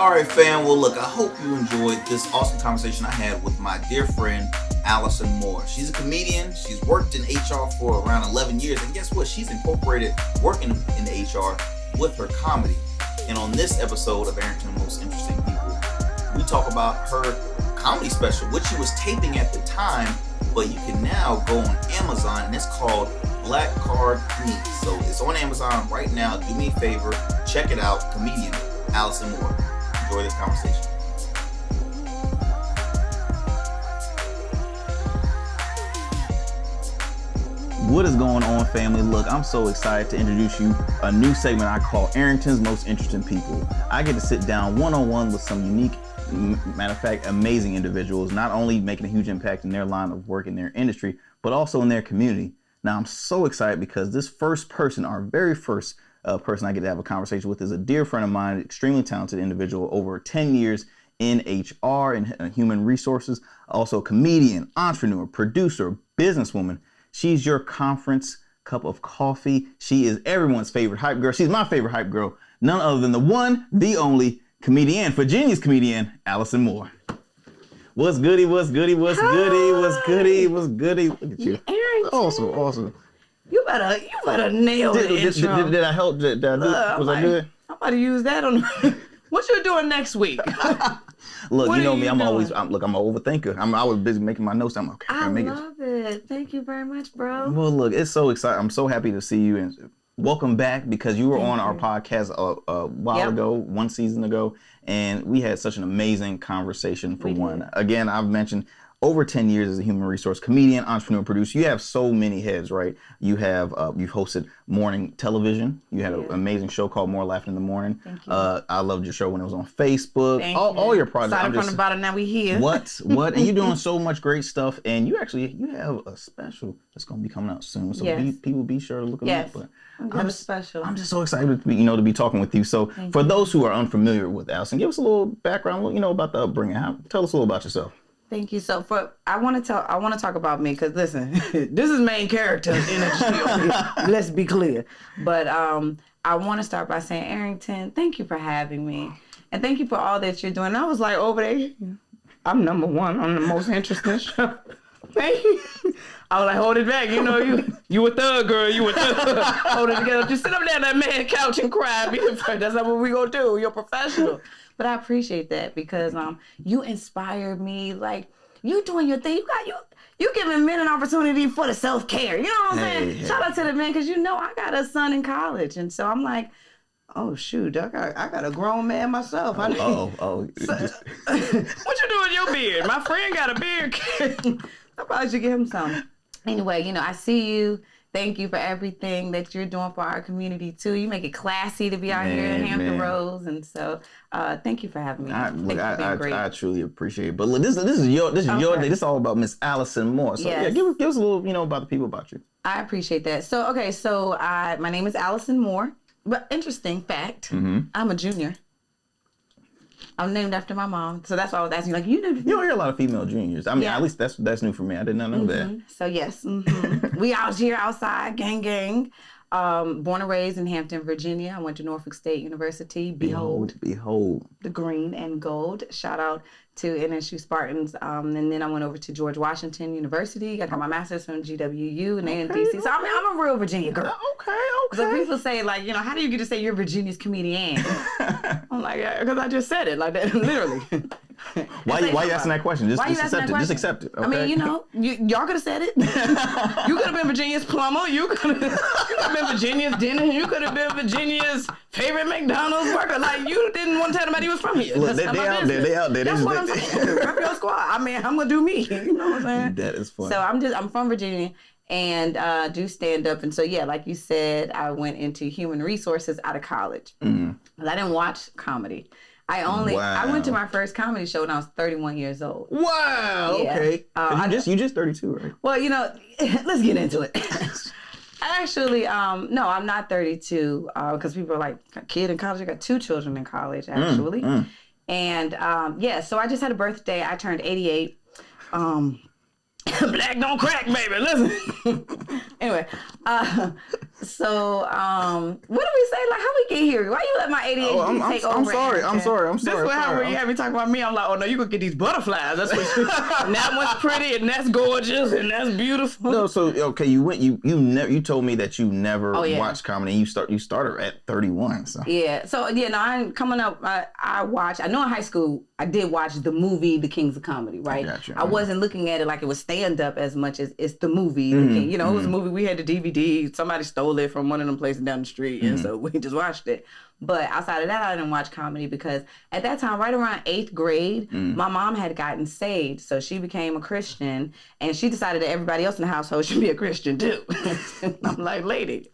All right, fam. Well, look, I hope you enjoyed this awesome conversation I had with my dear friend, Allison Moore. She's a comedian. She's worked in HR for around 11 years. And guess what? She's incorporated working in the HR with her comedy. And on this episode of Arrington, Most Interesting People, we talk about her comedy special, which she was taping at the time, but you can now go on Amazon, and it's called Black Card Me. So it's on Amazon right now. Do me a favor, check it out. Comedian Allison Moore. Enjoy this conversation. What is going on, family? Look, I'm so excited to introduce you a new segment I call Arrington's Most Interesting People. I get to sit down one-on-one with some unique, matter of fact, amazing individuals, not only making a huge impact in their line of work in their industry, but also in their community. Now, I'm so excited because this first person, our very first person I get to have a conversation with, is a dear friend of mine, extremely talented individual, over 10 years in HR and human resources, also a comedian, entrepreneur, producer, businesswoman. She's your conference cup of coffee. She is everyone's favorite hype girl. She's my favorite hype girl. None other than the one, the only comedian, Virginia's comedian, Allison Moore. What's goody, what's goody, what's goody, what's goody, what's goody. Look at you. Arrington. Awesome. You better nail the intro. Did I help? Did I do it? Was I good? I'm about to use that on. What you doing next week? Look, what you know me. I'm I'm an overthinker. I was busy making my notes. I'm okay. I love it. Thank you very much, bro. Well, look, it's so exciting. I'm so happy to see you and welcome back, because you were on our podcast a while ago, one season ago, and we had such an amazing conversation. For one, again, I've mentioned over 10 years as a human resource comedian, entrepreneur, producer. You have so many heads, right? You have you've hosted morning television. You had an amazing show called More Laughing in the Morning. Thank you. I loved your show when it was on Facebook. Thank all your projects. Started from the bottom, now we here. What? And you're doing so much great stuff. And you have a special that's going to be coming out soon. So people be sure to look it up. But I'm special. I'm just so excited to be talking with you. So for those who are unfamiliar with Allison, give us a little background, about the upbringing. Tell us a little about yourself. Thank you. So I want to talk about me, because listen, this is main character energy. Let's be clear. But I want to start by saying, Arrington, thank you for having me, and thank you for all that you're doing. And I was like, over there, I'm number one on the Most Interesting show. Thank you. I was like, hold it back. You a thug, girl. You a thug. Hold it together. Just sit up there on that man couch and cry. That's not what we gonna do. You're a professional. But I appreciate that, because you inspired me. Like, you doing your thing. You giving men an opportunity for the self-care. You know what I'm saying? Hey. Shout out to the men, because I got a son in college. And so I'm like, oh, shoot, I got a grown man myself. What you doing with your beard? My friend got a beard. I probably should give him some. Anyway, I see you. Thank you for everything that you're doing for our community, too. You make it classy to be out here in Hampton Roads. And so thank you for having me. I truly appreciate it. But look, this is your day. This is all about Miss Allison Moore. So give us a little, about the people about you. I appreciate that. So, my name is Allison Moore. But interesting fact, I'm a junior. I'm named after my mom. So that's why I was asking. Like, you don't hear a lot of female juniors. I mean, at least that's new for me. I did not know that. So yes, we out here outside, gang. Born and raised in Hampton, Virginia. I went to Norfolk State University. Behold the green and gold. Shout out to NSU Spartans. And then I went over to George Washington University. I got my master's from GWU and ANDC. So I'm a real Virginia girl. Okay. So people say, like, how do you get to say you're Virginia's comedian? I'm like, because I just said it like that, literally. Why you asking that question? Just accept it. Just accept it. Okay? I mean, y'all could have said it. You could have been Virginia's plumber. You could have been Virginia's dinner. You could have been Virginia's favorite McDonald's worker. Like, you didn't want to tell nobody you was from here. Look, they out there. That's what I'm saying. Rep your squad. I mean, I'm gonna do me. You know what I'm saying? That is funny. So I'm from Virginia and do stand up. And so, like you said, I went into human resources out of college. But I didn't watch comedy. I went to my first comedy show when I was 31 years old. Wow. Yeah. Okay. You just 32, right? Well, let's get into it. Actually, no, I'm not 32 because people are like, a kid in college. I got 2 children in college, actually. And so I just had a birthday. I turned 88. Black don't crack, baby. Listen. Anyway, So, what do we say? Like, how we get here? Why you let my ADHD take over? I'm sorry. This is what happened when you have me talk about me. I'm like, oh no, you gonna get these butterflies. That's what. And that one's pretty, and that's gorgeous, and that's beautiful. No, so okay, you told me that you never watched comedy. You started at 31. So Coming up, I watched. I know in high school I did watch the movie The Kings of Comedy. Right. Gotcha. I wasn't looking at it like it was stand up as much as it's the movie. It was a movie. We had the DVD. Somebody stole it from one of them places down the street, and so we just watched it. But outside of that, I didn't watch comedy because at that time, right around 8th grade, my mom had gotten saved. So she became a Christian, and she decided that everybody else in the household should be a Christian too. I'm like, lady,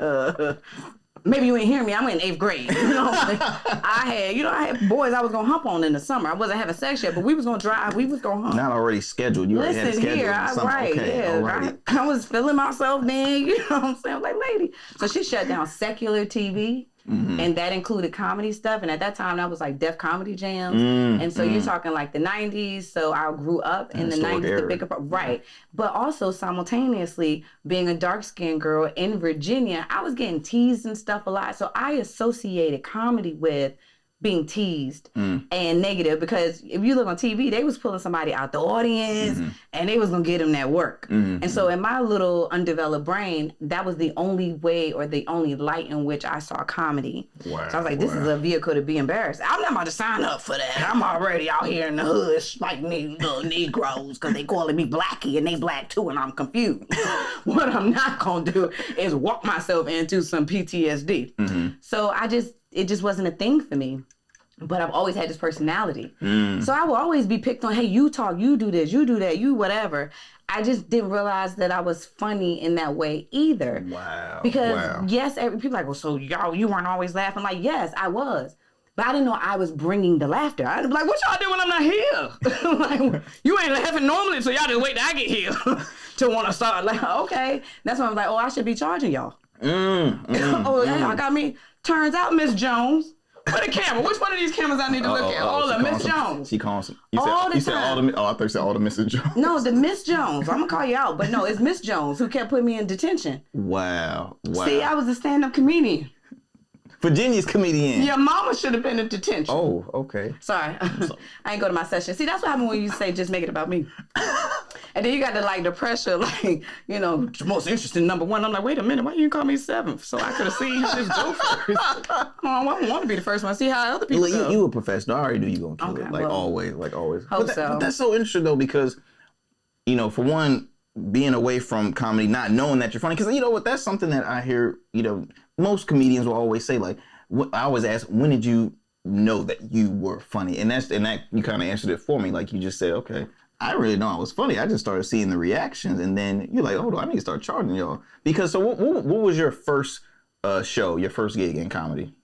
maybe you ain't hear me. I'm in 8th grade. I had boys I was gonna hump on in the summer. I wasn't having sex yet, but we was gonna drive. We was gonna hump. Not already scheduled. You already had scheduled. Here, I was feeling myself then. You know what I'm saying? I'm like, lady. So she shut down secular TV. And that included comedy stuff. And at that time, that was like Def Comedy Jams. And so you're talking like the 90s. So I grew up in the 90s, the bigger part. Right. But also simultaneously, being a dark-skinned girl in Virginia, I was getting teased and stuff a lot. So I associated comedy with being teased and negative, because if you look on TV, they was pulling somebody out the audience and they was gonna get them that work. And so in my little undeveloped brain, that was the only way or the only light in which I saw comedy. Wow. So I was like, this is a vehicle to be embarrassed. I'm not about to sign up for that. I'm already out here in the hood like little Negroes because they calling me Blackie and they black too and I'm confused. What I'm not gonna do is walk myself into some PTSD. So it just wasn't a thing for me. But I've always had this personality. So I will always be picked on, hey, you talk, you do this, you do that, you whatever. I just didn't realize that I was funny in that way either. Wow. Because yes, people like, well, so y'all, you weren't always laughing. Like, yes, I was. But I didn't know I was bringing the laughter. I'd be like, what y'all do when I'm not here? Like, you ain't laughing normally, so y'all just wait till I get here to want to start. Like, okay. That's when I was like, oh, I should be charging y'all. Y'all got me. Turns out, Miss Jones, where the camera? Which one of these cameras I need to look at? All the Miss Jones. She calls them. You said all the. Oh, I thought you said all the Mrs. Jones. No, the Miss Jones. I'm gonna call you out, but no, it's Miss Jones who kept putting me in detention. Wow. See, I was a stand-up comedian. Virginia's comedian. Your mama should have been in detention. Oh, okay. Sorry. I ain't go to my session. See, that's what happened when you say just make it about me. And then you got the pressure, most interesting number one. I'm like, wait a minute, why you call me 7th? So I could have seen him just go first. I don't want to be the first one. See how other people go. You a professional. I already knew you going to kill it. Always. But that's so interesting, though, because, for one, being away from comedy, not knowing that you're funny. Because, you know what, that's something that I hear, most comedians will always say, like, I always ask, when did you know that you were funny? And that you kind of answered it for me. Like, you just said, okay, I really know I was funny. I just started seeing the reactions. And then you're like, oh, I need to start charging y'all. Because, so what was your first show, your first gig in comedy?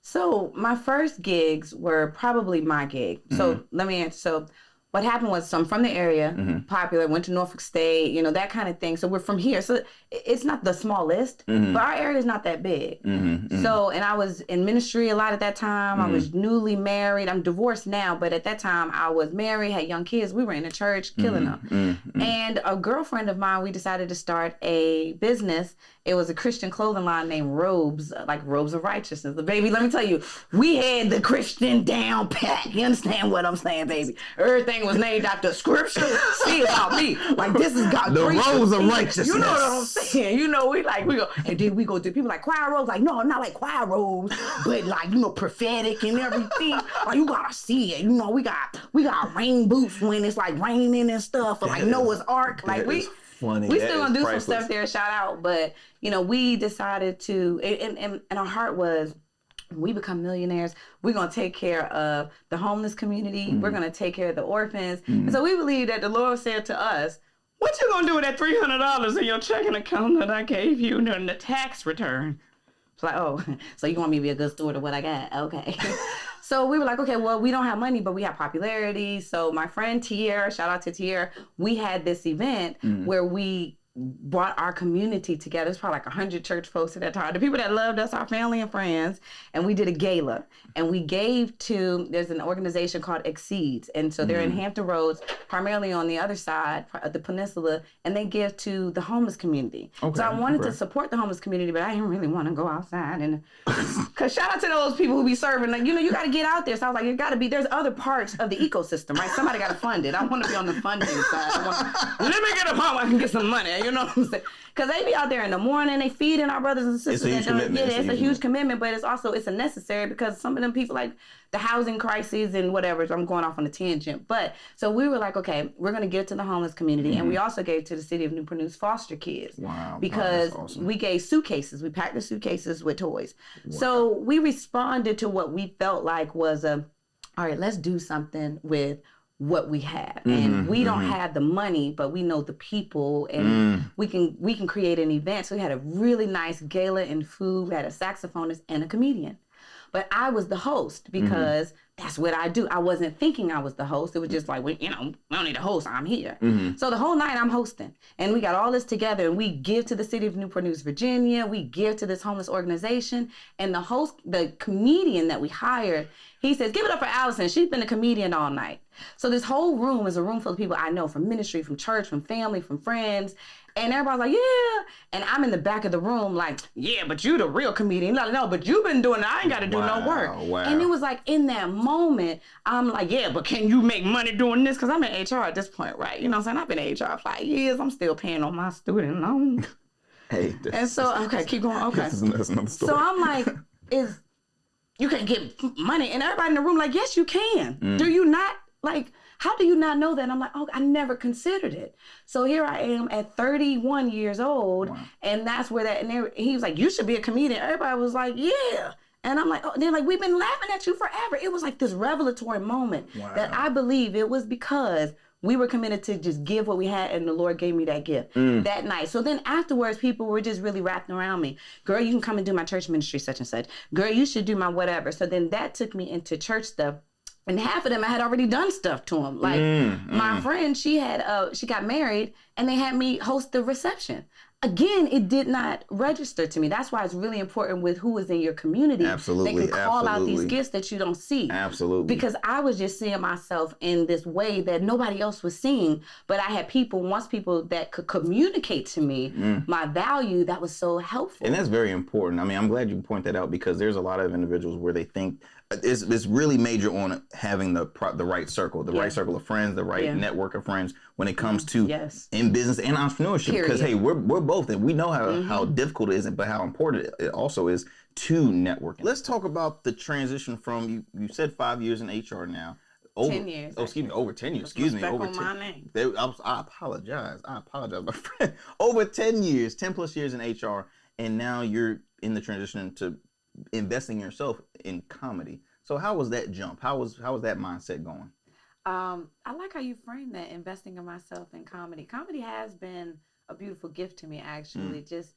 So my first gigs were probably my gig. So let me answer. So what happened was, so I'm from the area, popular, went to Norfolk State, that kind of thing. So we're from here. So it's not the smallest, but our area is not that big. So, and I was in ministry a lot at that time. I was newly married. I'm divorced now, but at that time I was married, had young kids. We were in the church, killing them. And a girlfriend of mine, we decided to start a business. It was a Christian clothing line named Robes, like Robes of Righteousness. But baby, let me tell you, we had the Christian down pat. You understand what I'm saying, baby? Everything was named after scripture. See about me. Like, this is God. The Robes of Righteousness. You know what I'm saying? We go, and then we go to people like choir robes. Like, no, not like choir robes, but like, prophetic and everything. Like, you gotta see it. We got rain boots when it's like raining and stuff, or like Noah's Ark. Like, funny. We still gonna do some stuff there, shout out. But, we decided to, and our heart was, when we become millionaires, we're going to take care of the homeless community. We're going to take care of the orphans. And so we believe that the Lord said to us, what you going to do with that $300 in your checking account that I gave you during the tax return? It's like, oh, so you want me to be a good steward of what I got? Okay. So we were like, okay, well, we don't have money, but we have popularity. So my friend Tier, shout out to Tier, we had this event where we brought our community together. It's probably like 100 church folks at that time. The people that loved us, our family and friends, and we did a gala. And we gave to, there's an organization called Exceeds. And so they're in Hampton Roads, primarily on the other side of the peninsula, and they give to the homeless community. Okay. So I wanted to support the homeless community, but I didn't really want to go outside. And because shout out to those people who be serving, like, you got to get out there. So I was like, it got to be, there's other parts of the ecosystem, right? Somebody got to fund it. I want to be on the funding side. Let me get a home, I can get some money. You know what I'm saying? Because they be out there in the morning, they feeding our brothers and sisters. It's a huge commitment. It's a huge commitment, but it's a necessary, because some of them people, like the housing crises and whatever, so I'm going off on a tangent. But so we were like, okay, we're going to give to the homeless community. And we also gave to the city of Newport News foster kids. Wow. Because awesome. We gave suitcases. We packed the suitcases with toys. Wow. So we responded to what we felt like was all right, let's do something with what we have. And we don't have the money, but we know the people, and we can create an event. So we had a really nice gala and food. We had a saxophonist and a comedian. But I was the host because that's what I do. I wasn't thinking I was the host. It was just like, we don't need a host. I'm here. So the whole night I'm hosting. And we got all this together, and we give to the city of Newport News, Virginia. We give to this homeless organization. And the comedian that we hired, he says, give it up for Allison. She's been a comedian all night. So this whole room is a room full of people I know from ministry, from church, from family, from friends. And everybody's like, yeah. And I'm in the back of the room like, yeah, but you the real comedian. No, but you've been doing it. I ain't got to do no work. Wow. And it was like in that moment, I'm like, yeah, but can you make money doing this? Because I'm in HR at this point, right? You know what I'm saying? I've been in HR for 5 years. I'm still paying on my student loan. Hey. And so, okay, keep going. Okay. That's another story. So I'm like, you can get money. And everybody in the room like, yes, you can. Do you not? Like, how do you not know that? And I'm like, I never considered it. So here I am at 31 years old, and that's where he was like, you should be a comedian. Everybody was like, yeah. And I'm like, oh, they're like, we've been laughing at you forever. It was like this revelatory moment that I believe it was because we were committed to just give what we had, and the Lord gave me that gift that night. So then afterwards, people were just really wrapping around me. Girl, you can come and do my church ministry, such and such. Girl, you should do my whatever. So then that took me into church stuff. And half of them, I had already done stuff to them. Like my friend, she got married, and they had me host the reception. Again, it did not register to me. That's why it's really important with who is in your community. Absolutely. They can call out these gifts that you don't see. Absolutely. Because I was just seeing myself in this way that nobody else was seeing. But I had people that could communicate to me my value that was so helpful. And that's very important. I mean, I'm glad you point that out, because there's a lot of individuals where they think it's really major on having the right circle, right circle of friends, the right network of friends when it comes to in business and entrepreneurship. Because hey, we're both, and we know how difficult it is, but how important it also is to networking. Let's talk about the transition from you said 5 years in HR now. 10 years. Oh, excuse me, over 10 years. Excuse me, over 10. My name. I apologize, my friend. Over 10 years, 10 plus years in HR, and now you're in the transition to investing in yourself in comedy. So how was that jump? How was that mindset going? I like how you frame that, investing in myself in comedy. Comedy has been a beautiful gift to me, actually. Just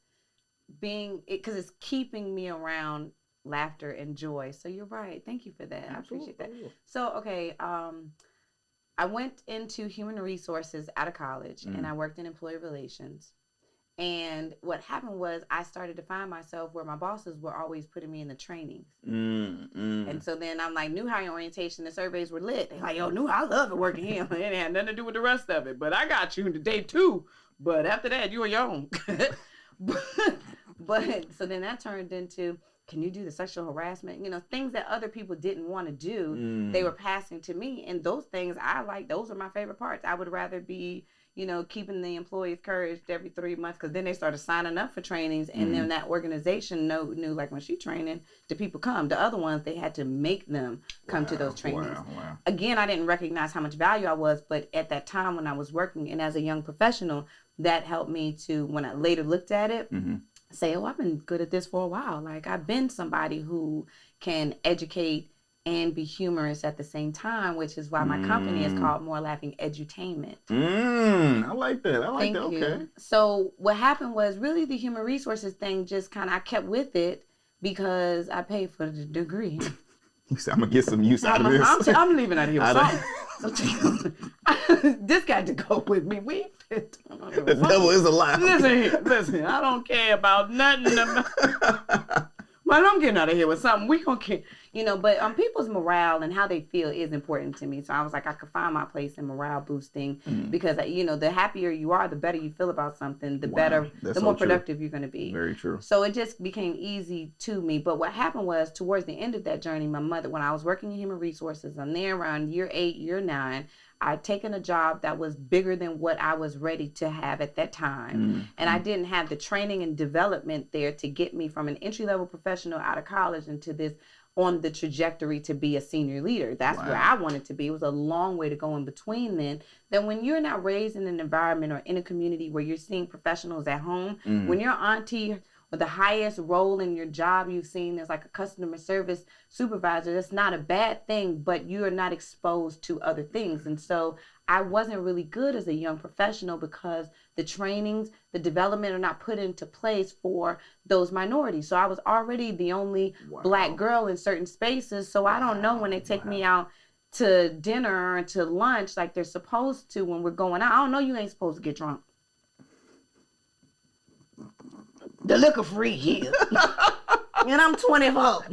being it, because it's keeping me around laughter and joy. So you're right. Thank you for that. Absolutely. I appreciate that. So okay, I went into human resources out of college, and I worked in employee relations. And what happened was I started to find myself where my bosses were always putting me in the trainings. And so then I'm like, new hire orientation, the surveys were lit. They're like, yo, I love it working here. It had nothing to do with the rest of it. But I got you today too. But after that, you on your own. but so then that turned into, can you do the sexual harassment? Things that other people didn't want to do, they were passing to me. And those things I like, those are my favorite parts. I would rather be keeping the employees encouraged every 3 months, because then they started signing up for trainings, and then that organization knew like when she training, the people come. The other ones, they had to make them come to those trainings. Wow. Again, I didn't recognize how much value I was, but at that time when I was working and as a young professional, that helped me to, when I later looked at it, say, oh, I've been good at this for a while. Like, I've been somebody who can educate and be humorous at the same time, which is why my company is called More Laughing Edutainment. I like that. Thank that. You. Okay. So what happened was really the human resources thing just kind of, I kept with it because I paid for the degree. You said, I'm going to get some use out of this. I'm leaving out of here. This got to go with me. The devil is alive. Listen, I don't care about nothing. But I'm getting out of here with something. We gonna get, but people's morale and how they feel is important to me. So I was like, I could find my place in morale boosting because, the happier you are, the better you feel about something, the better, the more productive you're going to be. Very true. So it just became easy to me. But what happened was towards the end of that journey, my mother, when I was working in human resources, I'm there around year 8, year 9, I'd taken a job that was bigger than what I was ready to have at that time. And I didn't have the training and development there to get me from an entry-level professional out of college into this on the trajectory to be a senior leader. That's where I wanted to be. It was a long way to go in between then. Then when you're not raised in an environment or in a community where you're seeing professionals at home, when your auntie or the highest role in your job you've seen is like a customer service supervisor, that's not a bad thing, but you are not exposed to other things. And so I wasn't really good as a young professional because the trainings, the development are not put into place for those minorities. So I was already the only Black girl in certain spaces. So I don't know when they take me out to dinner or to lunch like they're supposed to when we're going out. I don't know you ain't supposed to get drunk. The liquor free here. And I'm 24.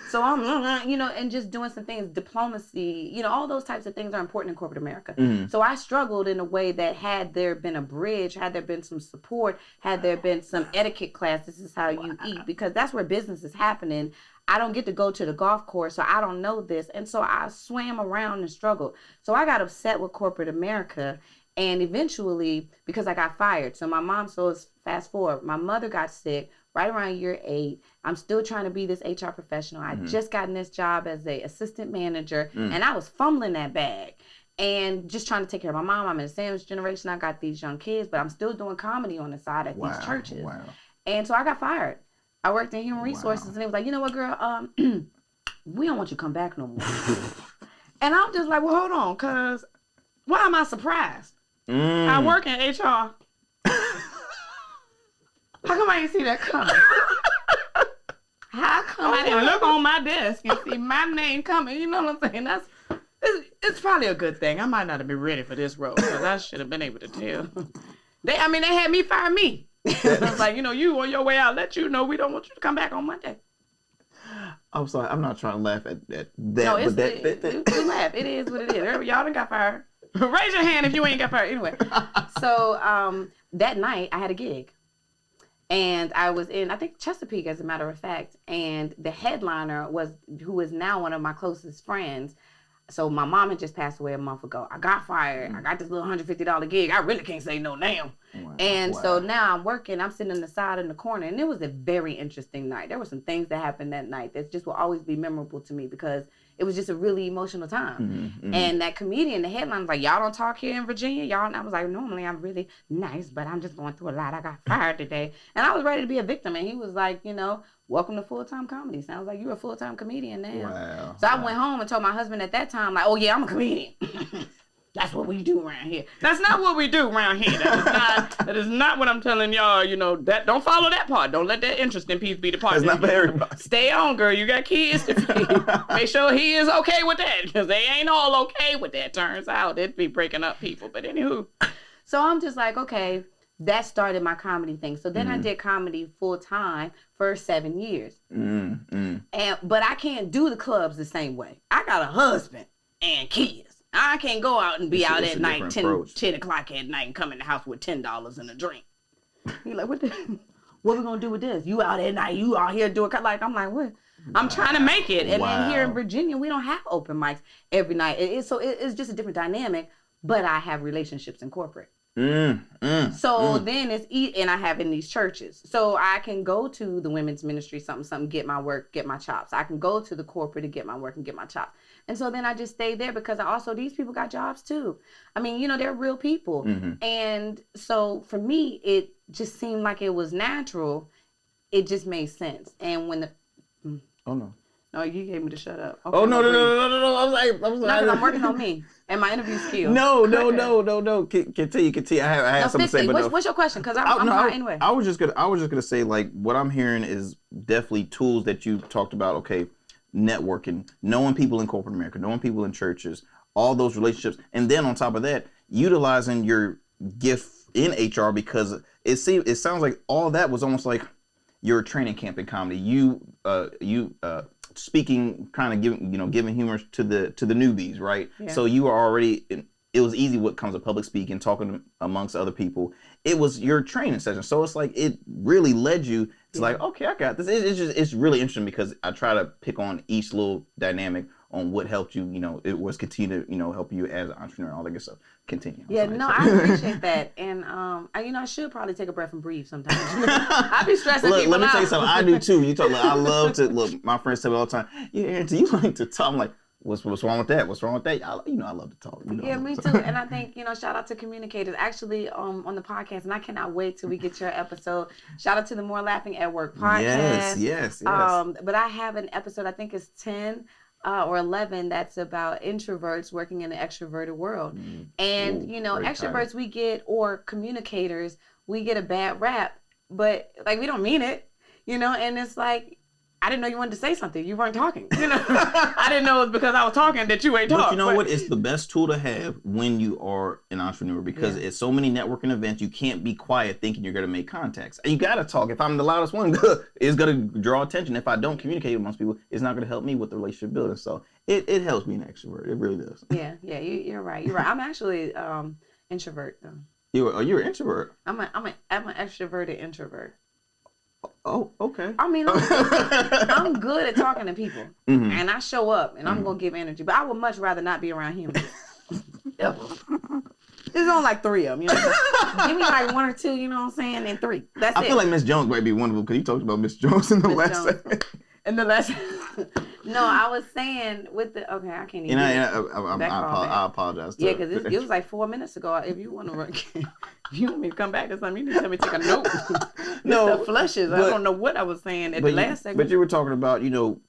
So I'm, and just doing some things, diplomacy, all those types of things are important in corporate America. So I struggled in a way that had there been a bridge, had there been some support, had there been some etiquette class, this is how you eat, because that's where business is happening. I don't get to go to the golf course, so I don't know this. And so I swam around and struggled. So I got upset with corporate America. And eventually, because I got fired, so my mom, fast forward, my mother got sick right around year 8. I'm still trying to be this HR professional. I just gotten this job as a assistant manager, and I was fumbling that bag and just trying to take care of my mom. I'm in the sandwich generation. I got these young kids, but I'm still doing comedy on the side at these churches. And so I got fired. I worked in human resources, and they was like, you know what, girl, we don't want you to come back no more. And I'm just like, well, hold on, because why am I surprised? I work in HR. How come I didn't see that coming? How come I didn't look on my desk and see my name coming? You know what I'm saying? It's probably a good thing. I might not have been ready for this role because I should have been able to tell. They had me fire me. I was like, you on your way out, let you know we don't want you to come back on Monday. I'm sorry, I'm not trying to laugh at that. No, you laugh. It is what it is. Y'all done got fired. Raise your hand if you ain't got fired. Anyway, so that night I had a gig. And I was in, I think, Chesapeake, as a matter of fact. And the headliner who is now one of my closest friends. So my mom had just passed away a month ago. I got fired. I got this little $150 gig. I really can't say no now. So now I'm working. I'm sitting on the side in the corner. And it was a very interesting night. There were some things that happened that night that just will always be memorable to me because it was just a really emotional time. And that comedian, the headline was like, y'all don't talk here in Virginia? Y'all? And I was like, normally I'm really nice, but I'm just going through a lot. I got fired today. And I was ready to be a victim. And he was like, welcome to full-time comedy. Sounds like you're a full-time comedian now. So I went home and told my husband at that time, like, oh yeah, I'm a comedian. That's what we do around here. That's not what we do around here. That is not what I'm telling y'all. That don't follow that part. Don't let that interesting piece be the part. It's not for everybody. Stay on, girl. You got kids to feed. Make sure he is okay with that, because they ain't all okay with that. Turns out it'd be breaking up people. But anywho, so I'm just like, okay, that started my comedy thing. So then I did comedy full time for 7 years. But I can't do the clubs the same way. I got a husband and kids. I can't go out and be out at night, 10 o'clock at night, and come in the house with $10 and a drink. You're like, what we gonna do with this? You out at night, you out here doing, I'm like, what? I'm trying to make it. And then here in Virginia, we don't have open mics every night. It's just a different dynamic, but I have relationships in corporate. Then and I have in these churches. So I can go to the women's ministry, something, get my work, get my chops. I can go to the corporate to get my work and get my chops. And so then I just stayed there because these people got jobs too. I mean, they're real people. And so for me, it just seemed like it was natural. It just made sense. And when Oh no. No, you gave me to shut up. Okay, no. I was like, no, because I'm working on me and my interview skills. No. Continue. I have something to say. But what's your question? Because I'm not anyway. I was just gonna say, like, what I'm hearing is definitely tools that you talked about. Okay, networking, knowing people in corporate America, knowing people in churches, all those relationships, and then on top of that, utilizing your gift in HR because it sounds like all that was almost like your training camp in comedy. You speaking, kind of giving humor to the newbies, right? Yeah. So you were already. It was easy what comes to public speaking, talking amongst other people. It was your training session. So it's like it really led you to like, okay, I got this. It's really interesting because I try to pick on each little dynamic on what helped you, it was continue to, help you as an entrepreneur and all that good stuff. Continue. Yeah, no, I appreciate that. And, I should probably take a breath and breathe sometimes. I be stressing people Let me out. tell you something. I do too. You talk. I love to look. My friends tell me all the time. Yeah, Arrington, you like to talk. I'm like, what's wrong with that? What's wrong with that? I love to talk. Yeah, me too. And I think, shout out to communicators. Actually, on the podcast, and I cannot wait till we get your episode. Shout out to the More Laughing at Work podcast. Yes. But I have an episode, I think it's 10 or 11, that's about introverts working in an extroverted world. And, extroverts we get, or communicators, we get a bad rap, but like we don't mean it, and it's like, I didn't know you wanted to say something. You weren't talking. I didn't know it was because I was talking that you ain't talking. But you know what? It's the best tool to have when you are an entrepreneur because it's so many networking events. You can't be quiet thinking you're going to make contacts. You got to talk. If I'm the loudest one, it's going to draw attention. If I don't communicate with most people, it's not going to help me with the relationship building. So it helps me an extrovert. It really does. Yeah, you're right. You're right. I'm actually introvert though. You're an introvert. I'm an extroverted introvert. Oh, okay. I mean, I'm good at talking to people, and I show up, and I'm gonna give energy. But I would much rather not be around humans. There's only like 3 of them. Give me like 1 or 2. You know what I'm saying? And 3. That's it. I feel like Miss Jones might be one of them because you talked about Miss Jones in the last segment. In the last. No, I was saying with the. Okay, I can't even. I apologize. Yeah, because it was like 4 minutes ago. If you want to, if you want me to come back to something, you need to tell me to take a note. No, the flushes. I don't know what I was saying at the last segment. But you were talking about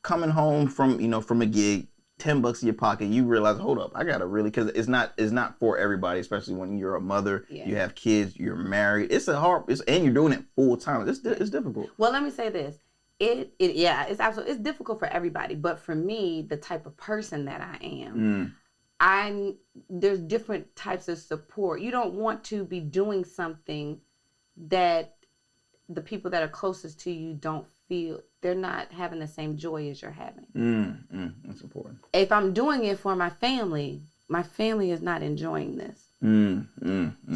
coming home from a gig, $10 in your pocket. You realize, hold up, I gotta really, because it's not for everybody, especially when you're a mother, you have kids, you're married. It's and you're doing it full time. It's difficult. Well, let me say this. It's absolutely, it's difficult for everybody, but for me, the type of person that I am, there's different types of support. You don't want to be doing something that the people that are closest to you don't feel, they're not having the same joy as you're having. That's important. If I'm doing it for my family is not enjoying this.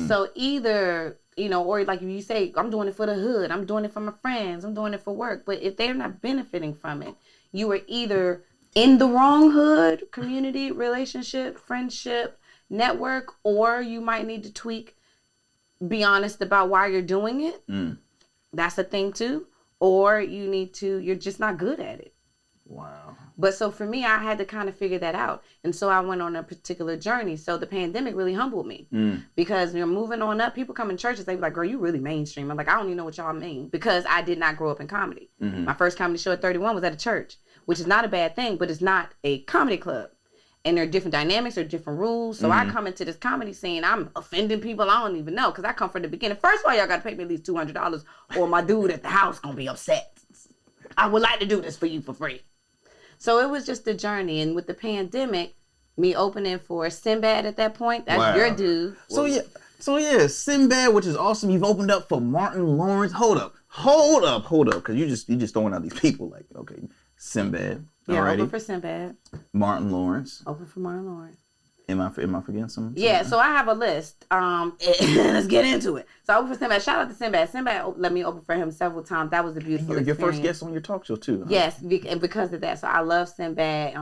So either, or like you say, I'm doing it for the hood, I'm doing it for my friends, I'm doing it for work. But if they're not benefiting from it, you are either in the wrong hood, community, relationship, friendship, network, or you might need to tweak, be honest about why you're doing it. That's a thing too. Or you're just not good at it. Wow. But so for me, I had to kind of figure that out. And so I went on a particular journey. So the pandemic really humbled me because you're moving on up. People come in churches, they be like, girl, you really mainstream. I'm like, I don't even know what y'all mean because I did not grow up in comedy. My first comedy show at 31 was at a church, which is not a bad thing, but it's not a comedy club. And there are different dynamics, there are different rules. So I come into this comedy scene, I'm offending people I don't even know because I come from the beginning. First of all, y'all got to pay me at least $200 or my dude at the house going to be upset. I would like to do this for you for free. So it was just a journey. And with the pandemic, me opening for Sinbad at that point, that's your dude. So yeah, Sinbad, which is awesome. You've opened up for Martin Lawrence. Hold up. Because you just throwing out these people like, okay, Sinbad. Yeah, alrighty. open for Sinbad. Martin Lawrence. Open for Martin Lawrence. Am I forgetting something? Yeah, so I have a list. Let's get into it. So I opened for Sinbad. Shout out to Sinbad. Sinbad let me open for him several times. That was a beautiful experience. Your first guest on your talk show too. Huh? Yes, and because of that. So I love Sinbad.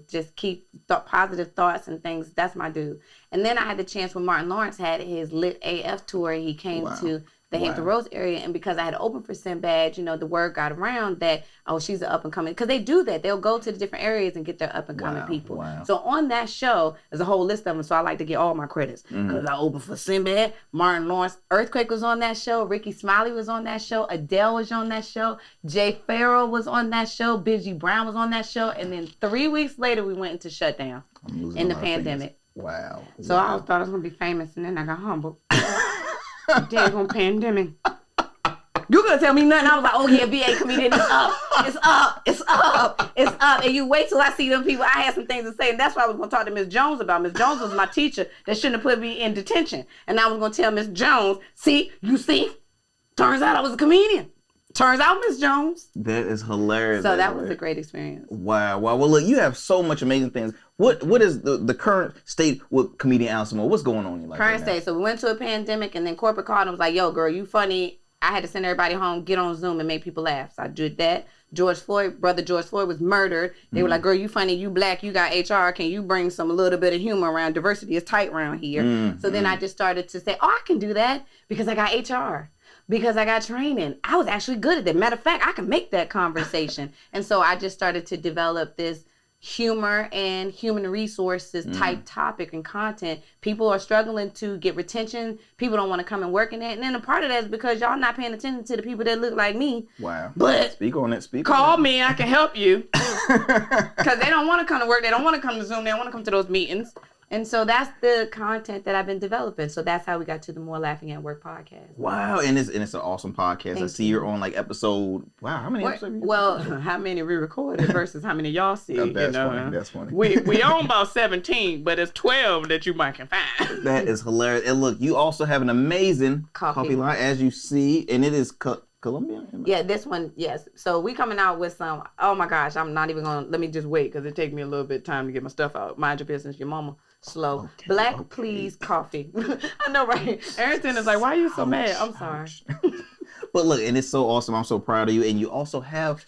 Just keep positive thoughts and things. That's my dude. And then I had the chance when Martin Lawrence had his Lit AF tour. He came to the Hampton Roads area, and because I had opened for Sinbad, the word got around that, oh, she's an up and coming, because they do that. They'll go to the different areas and get their up and coming people. Wow. So on that show, there's a whole list of them, so I like to get all my credits. Because I opened for Sinbad, Martin Lawrence, Earthquake was on that show, Ricky Smiley was on that show, Adele was on that show, Jay Farrell was on that show, Biggie Brown was on that show, and then 3 weeks later, we went into shutdown in the pandemic. Wow. So I thought I was going to be famous, and then I got humbled. Daggone pandemic. You couldn't tell me nothing. I was like, oh yeah, VA comedian, it's up. It's up. It's up. It's up. And you wait till I see them people. I had some things to say. And that's what I was going to talk to Miss Jones about. Miss Jones was my teacher that shouldn't have put me in detention. And I was going to tell Miss Jones, see, turns out I was a comedian. Turns out, Miss Jones. That is hilarious. So that was a great experience. Wow. Well, look, you have so much amazing things. What is the current state with comedian Allison Moore? What's going on in your life? Current right now? state. So we went to a pandemic, and then corporate called and was like, yo, girl, you funny. I had to send everybody home, get on Zoom and make people laugh. So I did that. Brother George Floyd was murdered. They were like, girl, you funny, you black, you got HR. Can you bring a little bit of humor around? Diversity is tight around here. So then I just started to say, oh, I can do that because I got HR. Because I got training. I was actually good at that. Matter of fact, I can make that conversation. And so I just started to develop this humor and human resources type topic and content. People are struggling to get retention. People don't want to come and work in it. And then a part of that is because y'all not paying attention to the people that look like me. Wow. But speak on it. Call me. I can help you. Because they don't want to come to work. They don't want to come to Zoom. They don't want to come to those meetings. And so that's the content that I've been developing. So that's how we got to the More Laughing at Work podcast. Wow, and it's an awesome podcast. I see you're on like episode. Wow, how many episodes? Well, how many we recorded versus how many y'all see? That's funny. That's funny. We own about 17, but it's 12 that you might can find. That is hilarious. And look, you also have an amazing coffee line, as you see, and it is Colombian. Yeah, this one, yes. So we coming out with some. Oh my gosh, I'm not even gonna. Let me just wait because it takes me a little bit of time to get my stuff out. Mind your business, your mama. Slow. Black, please, coffee. I know, right? Arrington is like, why are you so mad? I'm sorry. But look, and it's so awesome. I'm so proud of you. And you also have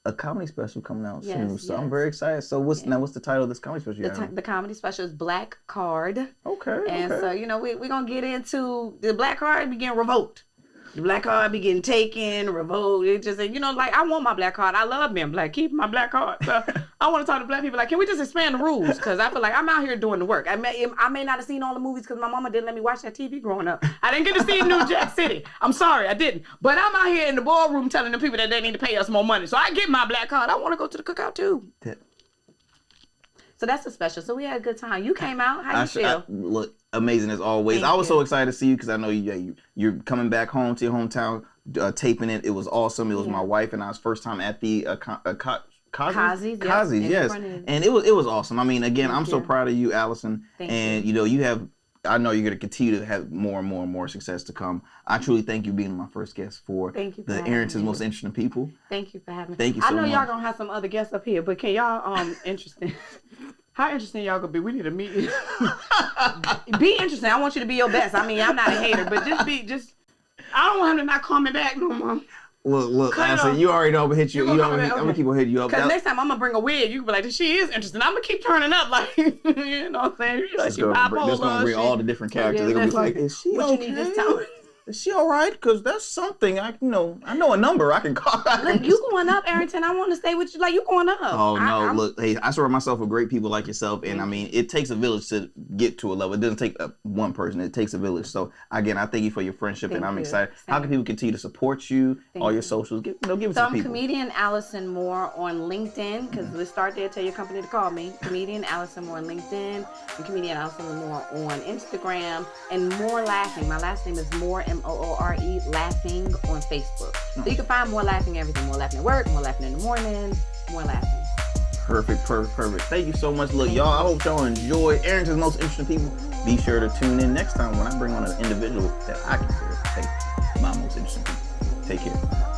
a comedy special coming out soon. So I'm very excited. So what's the title of this comedy special? The comedy special is Black Card. Okay. And so, we're going to get into the Black Card begin revolt. The black card be getting taken, revoked. It just, like, I want my black card. I love being black. Keep my black card. So I want to talk to black people like, can we just expand the rules? Because I feel like I'm out here doing the work. I may not have seen all the movies because my mama didn't let me watch that TV growing up. I didn't get to see New Jack City. I'm sorry, I didn't. But I'm out here in the ballroom telling the people that they need to pay us more money. So I get my black card. I want to go to the cookout too. So that's a special. So we had a good time. You came out. How you feel? Look, amazing as always. Thank I was you. so excited to see you because I know you're coming back home to your hometown, taping it. It was awesome. It was my wife and I's first time at the Kazi's, yes. And it was awesome. I mean, again, I'm so proud of you, Allison. And you have. I know you're going to continue to have more and more and more success to come. I truly thank you being my first guest for the Arrington's Most Interesting People. Thank you for having me. Thank you so much. I know y'all going to have some other guests up here, but can y'all, interesting. How interesting y'all gonna be? We need a meeting. Be interesting. I want you to be your best. I mean, I'm not a hater, but I don't want him to not call me back no more. Look, Allison, you already know I'm gonna hit you. I'm gonna keep on hitting you up. Because next time I'm gonna bring a wig, you can be like, she is interesting. I'm gonna keep turning up, like, you know what I'm saying? She's bipolar. That's gonna bring all the different characters. They're gonna be like, is she what okay? You need this time? Is she all right? Because that's something I know a number I can call. Look, you going up, Arrington. I want to stay with you. Like, you going up. Oh, no. Look, hey, I surround myself with great people like yourself. And, I mean, it takes a village to get to a level. It doesn't take one person. It takes a village. So, again, I thank you for your friendship, and I'm excited. How can people continue to support you, all your socials? Give it to people. I'm Comedian Allison Moore on LinkedIn, because let's start there. Tell your company to call me. Comedian Allison Moore on LinkedIn. And Comedian Allison Moore on Instagram. And More Laughing. My last name is Moore, Moore. Laughing on Facebook. So you can find More Laughing everything. More Laughing at work, More Laughing in the morning, More Laughing. Perfect. Thank you so much. Look, y'all, I hope y'all enjoy Arrington's Most Interesting People. Be sure to tune in next time when I bring on an individual that I consider to take my most interesting people. Take care.